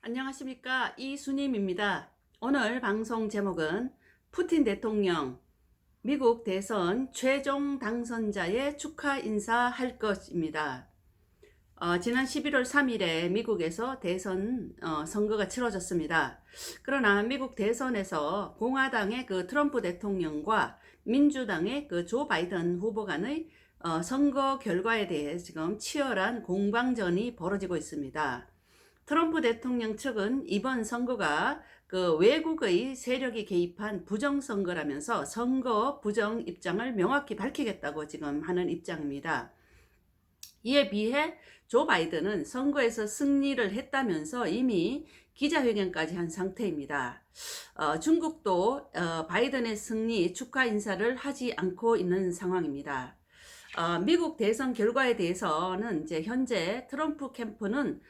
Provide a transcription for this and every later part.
안녕하십니까, 이순임입니다. 오늘 방송 제목은 푸틴 대통령 미국 대선 최종 당선자의 축하 인사할 것입니다. 지난 11월 3일에 미국에서 대선 선거가 치러졌습니다. 그러나 미국 대선에서 공화당의 그 트럼프 대통령과 민주당의 그 조 바이든 후보 간의 선거 결과에 대해 지금 치열한 공방전이 벌어지고 있습니다. 트럼프 대통령 측은 이번 선거가 그 외국의 세력이 개입한 부정선거라면서 선거 부정 입장을 명확히 밝히겠다고 지금 하는 입장입니다. 이에 비해 조 바이든은 선거에서 승리를 했다면서 이미 기자회견까지 한 상태입니다. 중국도 바이든의 승리 축하 인사를 하지 않고 있는 상황입니다. 미국 대선 결과에 대해서는 이제 현재 트럼프 캠프는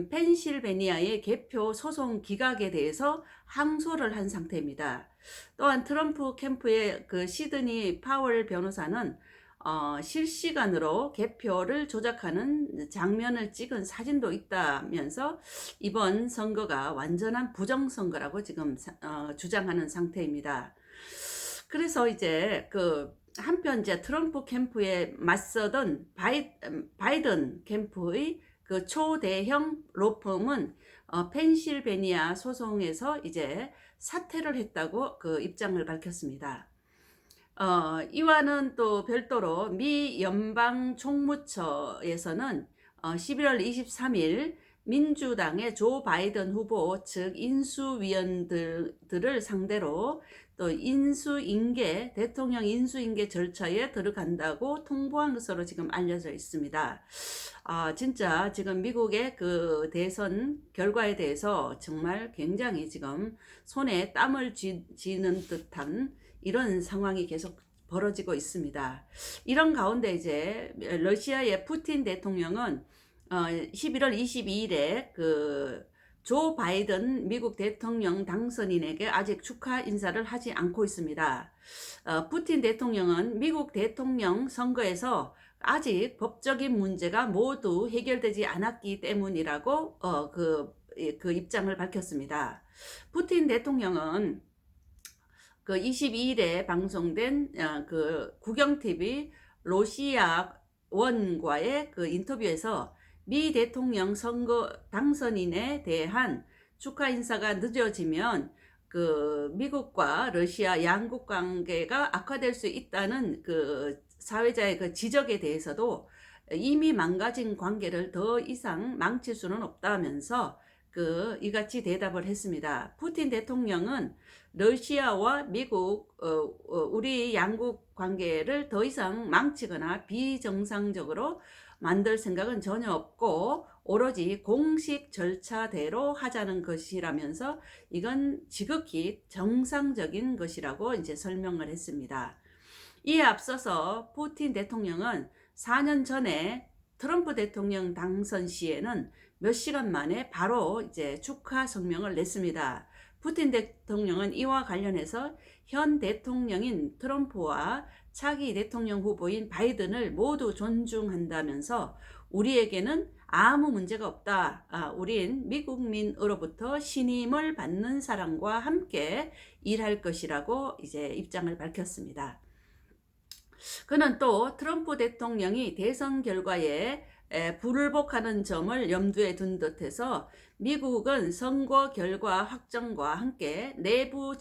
펜실베니아의 개표 소송 기각에 대해서 항소를 한 상태입니다. 또한 트럼프 캠프의 그 시드니 파월 변호사는 실시간으로 개표를 조작하는 장면을 찍은 사진도 있다면서 이번 선거가 완전한 부정선거라고 지금 주장하는 상태입니다. 그래서 이제 한편 이제 트럼프 캠프에 맞서던 바이든 캠프의 그 초대형 로펌은 펜실베니아 소송에서 이제 사퇴를 했다고 그 입장을 밝혔습니다. 이와는 또 별도로 미 연방 총무처에서는 11월 23일 민주당의 조 바이든 후보 즉 인수위원들을 상대로 또 대통령 인수인계 절차에 들어간다고 통보한 것으로 지금 알려져 있습니다. 진짜 지금 미국의 그 대선 결과에 대해서 정말 굉장히 지금 손에 땀을 쥐는 듯한 이런 상황이 계속 벌어지고 있습니다. 이런 가운데 이제 러시아의 푸틴 대통령은 11월 22일에 조 바이든 미국 대통령 당선인에게 아직 축하 인사를 하지 않고 있습니다. 푸틴 대통령은 미국 대통령 선거에서 아직 법적인 문제가 모두 해결되지 않았기 때문이라고 그 입장을 밝혔습니다. 푸틴 대통령은 그 22일에 방송된 그 국영TV 로시아 원과의 그 인터뷰에서 미 대통령 선거 당선인에 대한 축하 인사가 늦어지면 그 미국과 러시아 양국 관계가 악화될 수 있다는 그 사회자의 그 지적에 대해서도 이미 망가진 관계를 더 이상 망칠 수는 없다면서 이같이 대답을 했습니다. 푸틴 대통령은 러시아와 미국, 우리 양국 관계를 더 이상 망치거나 비정상적으로 만들 생각은 전혀 없고 오로지 공식 절차대로 하자는 것이라면서 이건 지극히 정상적인 것이라고 이제 설명을 했습니다. 이에 앞서서 푸틴 대통령은 4년 전에 트럼프 대통령 당선 시에는 몇 시간 만에 바로 이제 축하 성명을 냈습니다. 푸틴 대통령은 이와 관련해서 현 대통령인 트럼프와 차기 대통령 후보인 바이든을 모두 존중한다면서 우리에게는 아무 문제가 없다. 우린 미국민으로부터 신임을 받는 사람과 함께 일할 것이라고 이제 입장을 밝혔습니다. 그는 또 트럼프 대통령이 대선 결과에 불복하는 점을 염두에 둔 듯해서 미국은 선거 결과 확정과 함께 내부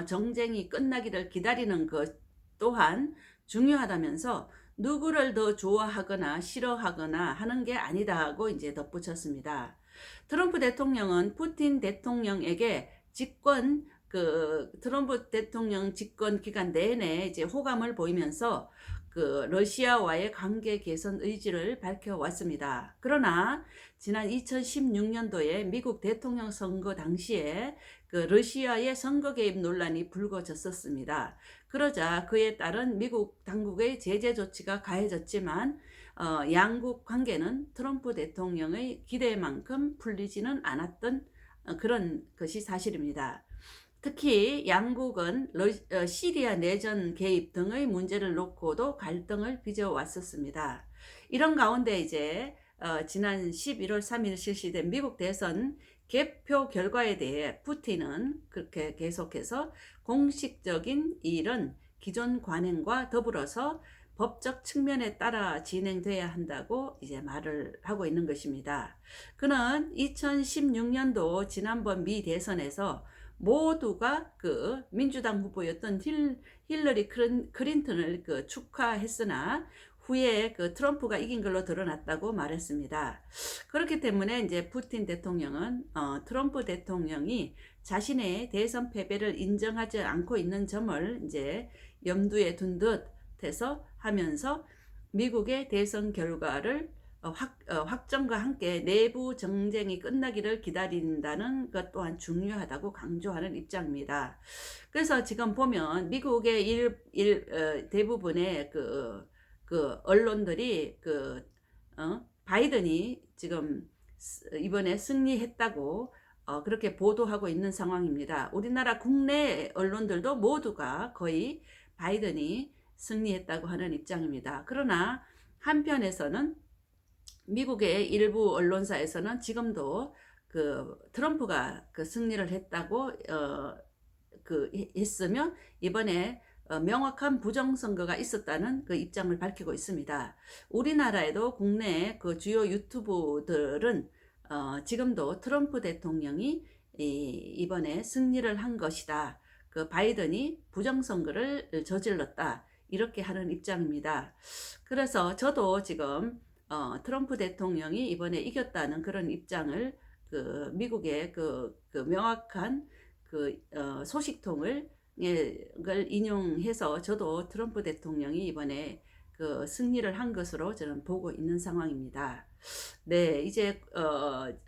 정쟁이 끝나기를 기다리는 것 또한 중요하다면서 누구를 더 좋아하거나 싫어하거나 하는 게 아니다고 이제 덧붙였습니다. 트럼프 대통령은 푸틴 대통령에게 트럼프 대통령 집권 기간 내내 이제 호감을 보이면서 러시아와의 관계 개선 의지를 밝혀왔습니다. 그러나 지난 2016년도에 미국 대통령 선거 당시에 러시아의 선거 개입 논란이 불거졌었습니다. 그러자 그에 따른 미국 당국의 제재 조치가 가해졌지만 양국 관계는 트럼프 대통령의 기대만큼 풀리지는 않았던 그런 것이 사실입니다. 특히 양국은 시리아 내전 개입 등의 문제를 놓고도 갈등을 빚어왔었습니다. 이런 가운데 이제 지난 11월 3일 실시된 미국 대선 개표 결과에 대해 푸틴은 그렇게 계속해서 공식적인 일은 기존 관행과 더불어서 법적 측면에 따라 진행돼야 한다고 이제 말을 하고 있는 것입니다. 그는 2016년도 지난번 미 대선에서 모두가 그 민주당 후보였던 힐러리 클린턴을 그 축하했으나 후에 그 트럼프가 이긴 걸로 드러났다고 말했습니다. 그렇기 때문에 이제 푸틴 대통령은 트럼프 대통령이 자신의 대선 패배를 인정하지 않고 있는 점을 이제 염두에 둔 듯해서 하면서 미국의 대선 결과를 확정과 함께 내부 정쟁이 끝나기를 기다린다는 것 또한 중요하다고 강조하는 입장입니다. 그래서 지금 보면 미국의 대부분의 그 언론들이 바이든이 지금 이번에 승리했다고 그렇게 보도하고 있는 상황입니다. 우리나라 국내 언론들도 모두가 거의 바이든이 승리했다고 하는 입장입니다. 그러나 한편에서는 미국의 일부 언론사에서는 지금도 그 트럼프가 그 승리를 했다고 했으며 이번에 명확한 부정선거가 있었다는 그 입장을 밝히고 있습니다. 우리나라에도 국내 그 주요 유튜브들은 지금도 트럼프 대통령이 이번에 승리를 한 것이다. 그 바이든이 부정선거를 저질렀다. 이렇게 하는 입장입니다. 그래서 저도 지금 트럼프 대통령이 이번에 이겼다는 그런 입장을 그 미국의 그 명확한 그 소식통을 인용해서 저도 트럼프 대통령이 이번에 그 승리를 한 것으로 저는 보고 있는 상황입니다. 네, 이제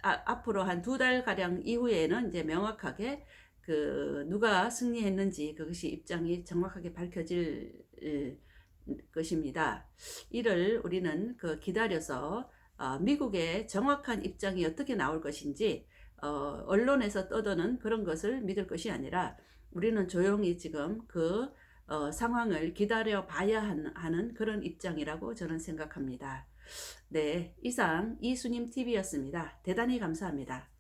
앞으로 한 2달 가량 이후에는 이제 명확하게 그 누가 승리했는지 그것이 입장이 정확하게 밝혀질 것입니다. 이를 우리는 그 기다려서 미국의 정확한 입장이 어떻게 나올 것인지 언론에서 떠도는 그런 것을 믿을 것이 아니라 우리는 조용히 지금 그 상황을 기다려 봐야 하는 그런 입장이라고 저는 생각합니다. 네, 이상 이수님 TV였습니다. 대단히 감사합니다.